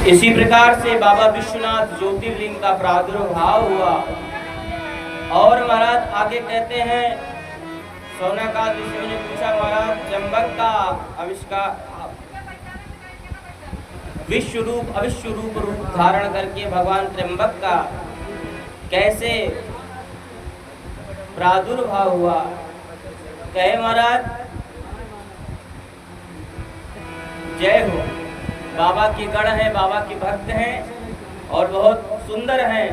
इसी प्रकार से बाबा विश्वनाथ ज्योतिर्लिंग का प्रादुर्भाव हुआ। और महाराज आगे कहते हैं, शौनकादि ऋषियों ने पूछा, महाराज त्र्यंबक का आविष्कार विश्व रूप अविश्व रूप धारण करके भगवान त्र्यंबक का कैसे प्रादुर्भाव हुआ? कहे महाराज जय हो, बाबा के गण हैं, बाबा के भक्त हैं और बहुत सुंदर हैं,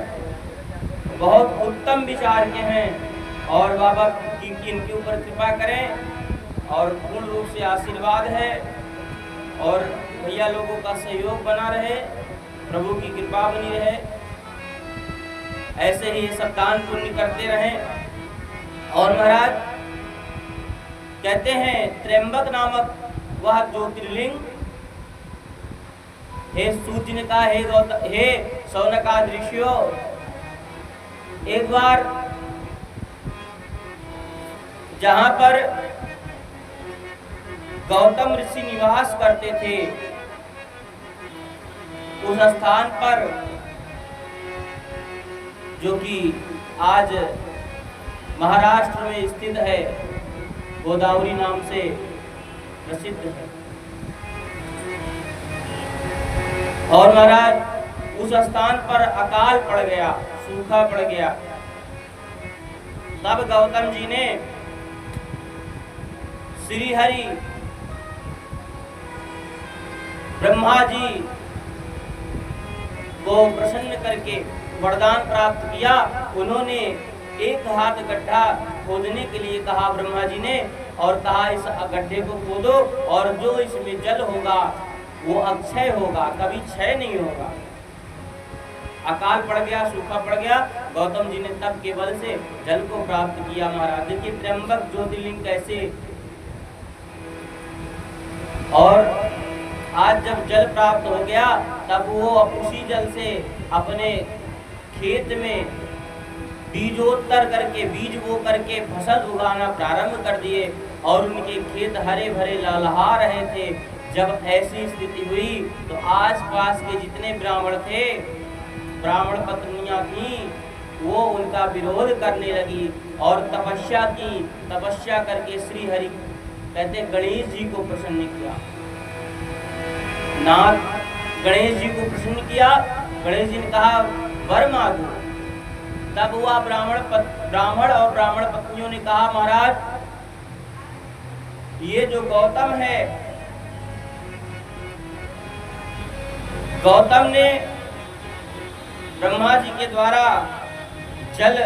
बहुत उत्तम विचार के हैं और बाबा की इनके ऊपर कृपा करें और पूर्ण रूप से आशीर्वाद है और भैया लोगों का सहयोग बना रहे, प्रभु की कृपा बनी रहे, ऐसे ही सब दान पुण्य करते रहें। और महाराज कहते हैं त्र्यंबक नामक वह ज्योतिर्लिंग हे सूचनिका हे शौनकादि ऋषियों, एक बार जहां पर गौतम ऋषि निवास करते थे उस स्थान पर, जो कि आज महाराष्ट्र में स्थित है, गोदावरी नाम से प्रसिद्ध है। और महाराज उस स्थान पर अकाल पड़ गया, सूखा पड़ गया। तब गौतम जी ने श्री हरि ब्रह्मा जी को प्रसन्न करके वरदान प्राप्त किया। उन्होंने एक हाथ गड्ढा खोदने के लिए कहा ब्रह्मा जी ने, और कहा इस गड्ढे को खोदो और जो इसमें जल होगा वो अक्षय होगा, कभी क्षय नहीं होगा। अकाल पड़ गया, सूखा पड़ गया, गौतम जी ने तब के बल से जल को प्राप्त किया। महाराज देखिए त्र्यंबक ज्योतिर्लिंग कैसे, और आज जब जल प्राप्त हो गया तब वो उसी जल से अपने खेत में बीजोत्तर करके बीज बो करके फसल उगाना प्रारंभ कर दिए और उनके खेत हरे भरे लहलहा रहे थे। जब ऐसी स्थिति हुई तो आसपास के जितने ब्राह्मण थे, ब्राह्मण पत्नियां थीं, वो उनका विरोध करने लगी और तपस्या की। तपस्या करके श्री हरि कहते गणेश जी को प्रसन्न किया, नाथ गणेश जी को प्रसन्न किया। गणेश जी ने कहा वर मांगो। तब हुआ ब्राह्मण और ब्राह्मण पत्नियों ने कहा महाराज ये जो गौतम है, गौतम ने ब्रह्मा जी के द्वारा जल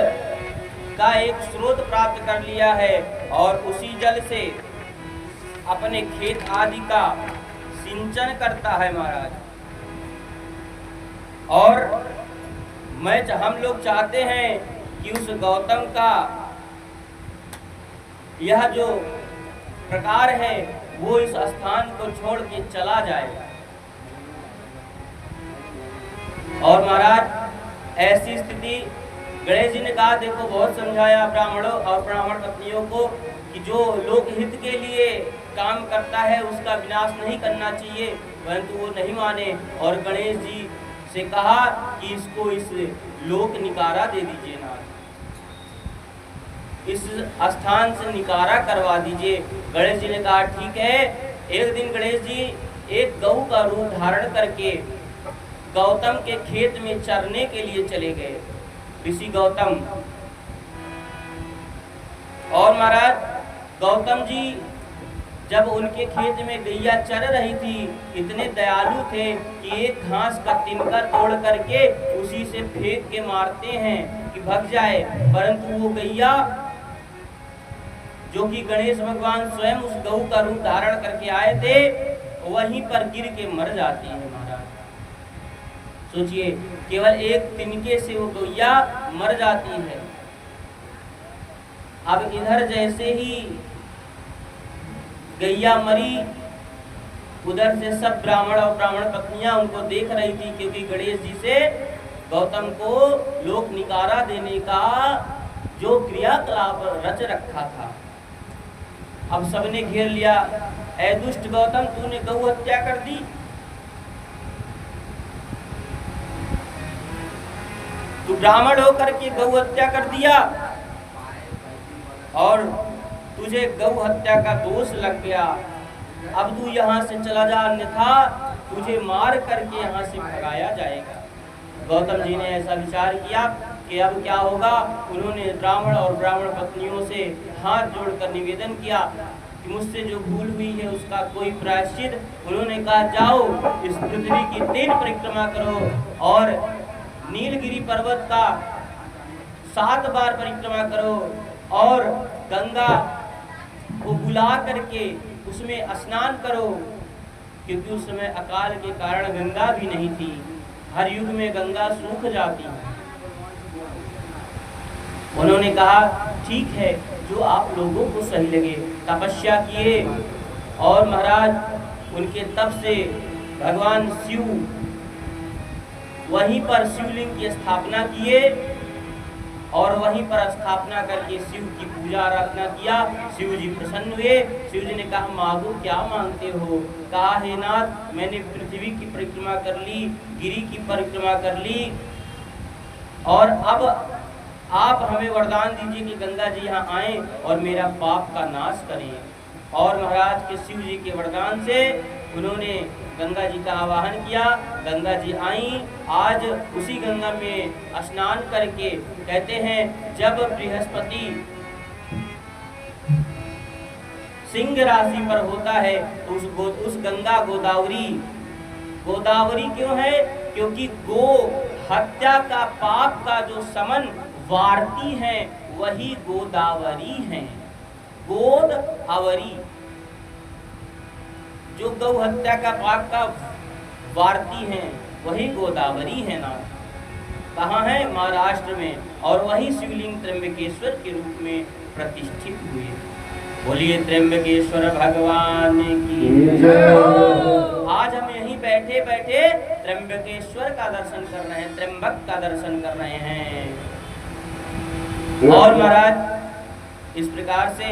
का एक स्रोत प्राप्त कर लिया है और उसी जल से अपने खेत आदि का सिंचन करता है महाराज। और हम लोग चाहते हैं कि उस गौतम का यह जो प्रकार है वो इस स्थान को छोड़ के चला जाए। और महाराज ऐसी स्थिति गणेश जी ने कहा देखो बहुत समझाया ब्राह्मणों और ब्राह्मण पत्नियों को कि जो लोक हित के लिए काम करता है उसका विनाश नहीं करना चाहिए, परंतु वो नहीं माने और गणेश जी से कहा कि इसको इस लोक निकारा दे दीजिए ना, इस स्थान से निकारा करवा दीजिए। गणेश जी ने कहा ठीक है। एक दिन गणेश जी एक गऊ का रूप धारण करके गौतम के खेत में चरने के लिए चले गए, ऋषि गौतम। और महाराज गौतम जी जब उनके खेत में गैया चर रही थी, इतने दयालु थे कि एक घास का तिनका तोड़ करके उसी से फेंक के मारते हैं कि भग जाए, परंतु वो गैया जो कि गणेश भगवान स्वयं उस गऊ का रूप धारण करके आए थे वहीं पर गिर के मर जाती है। महाराज सोचिए केवल एक तिनके से वो गैया मर जाती है। अब इधर जैसे ही गैया मरी, उधर से सब ब्राह्मण और ब्राह्मण पत्नियां उनको देख रही थी, क्योंकि गणेश जी से गौतम को लोक निकारा देने का जो क्रियाकलाप रच रखा था। अब सबने घेर लिया, ऐ दुष्ट गौतम तूने गौ हत्या कर दी, ब्राह्मण होकर के गौ हत्या कर दिया और तुझे गौ हत्या का दोष लग गया, अब तू यहाँ से चला जा, अन्यथा तुझे मार करके यहाँ से भगाया जाएगा। गौतम जी ने ऐसा विचार किया कि अब क्या होगा। उन्होंने ब्राह्मण और ब्राह्मण पत्नियों से हाथ जोड़कर निवेदन किया कि मुझसे जो भूल हुई है उसका कोई प्रायश्चित। उन्होंने कहा जाओ इस पृथ्वी की 3 परिक्रमा करो और नीलगिरी पर्वत का 7 बार परिक्रमा करो और गंगा को बुला करके उसमें स्नान करो, क्योंकि उस समय अकाल के कारण गंगा भी नहीं थी। हर युग में गंगा सूख जाती। उन्होंने कहा ठीक है, जो आप लोगों को सही लगे। तपस्या किए और महाराज उनके तप से भगवान शिव वहीं पर शिवलिंग की स्थापना किए और वहीं पर स्थापना करके शिव की पूजा आराधना किया। शिव जी प्रसन्न हुए। शिव जी ने कहा मांगो, क्या मांगते हो। कहा हे नाथ, मैंने पृथ्वी की परिक्रमा कर ली, गिरी की परिक्रमा कर ली और अब आप हमें वरदान दीजिए कि गंगा जी यहाँ आए और मेरा पाप का नाश करें। और महाराज के शिव जी के वरदान से उन्होंने गंगा जी का आवाहन किया। गंगा जी आई। आज उसी गंगा में स्नान करके कहते हैं जब बृहस्पति सिंह राशि पर होता है तो उस गंगा गोदावरी क्यों है? क्योंकि गो हत्या का पाप का जो समन वारती है वही गोदावरी है। गोदावरी जो गौ हत्या का पाप का वारती है वही गोदावरी है ना। कहाँ है? महाराष्ट्र में। और वही शिवलिंग त्र्यंबकेश्वर के रूप में प्रतिष्ठित हुए। बोलिए त्र्यंबकेश्वर भगवान की जय। आज हम यहीं बैठे बैठे त्र्यंबकेश्वर का दर्शन कर रहे हैं, त्र्यंबक का दर्शन कर रहे हैं। और महाराज इस प्रकार से